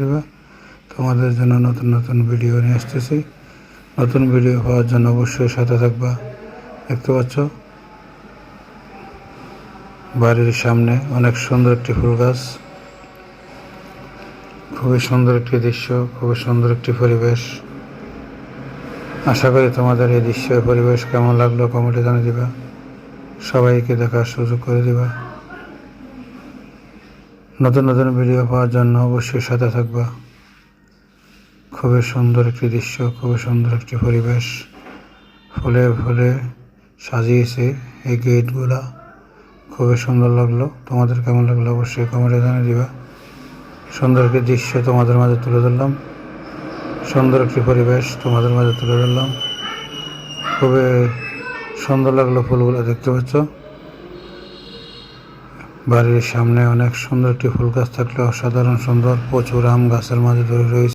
দেবে। তোমাদের জন্য নতুন নতুন ভিডিও নিয়ে আসতেছি। নতুন ভিডিও পাওয়ার জন্য অবশ্যই সাথে থাকবা। দেখতে পাচ্ছ বাড়ির সামনে অনেক সুন্দর একটি ফুল গাছ, খুবই সুন্দর একটি দৃশ্য, খুবই সুন্দর একটি পরিবেশ। আশা করি তোমাদের এই দৃশ্য পরিবেশ কেমন লাগলো কমেন্টে জানিয়ে দিবা। সবাইকে দেখার সুযোগ করে দিবা। নতুন নতুন ভিডিও পাওয়ার জন্য অবশ্যই সাথে থাকবা। খুবই সুন্দর একটি দৃশ্য, খুবই সুন্দর একটি পরিবেশ, ফুলে ফুলে সাজিয়েছে এই গেটগুলা, খুবই সুন্দর লাগলো। তোমাদের কেমন লাগলো অবশ্যই কমেন্টে জানিয়ে দিবা। সুন্দর একটি দৃশ্য তোমাদের মাঝে তুলে ধরলাম, সুন্দর একটি পরিবেশ তোমাদের মাঝে তুলে ধরলাম। খুবই সুন্দর লাগলো ফুলগুলো, দেখতে পাচ্ছ বাড়ির সামনে অনেক সুন্দর একটি ফুল গাছ থাকলে অসাধারণ সুন্দর, প্রচুর আম গাছের মাঝে ধরে রয়েছে।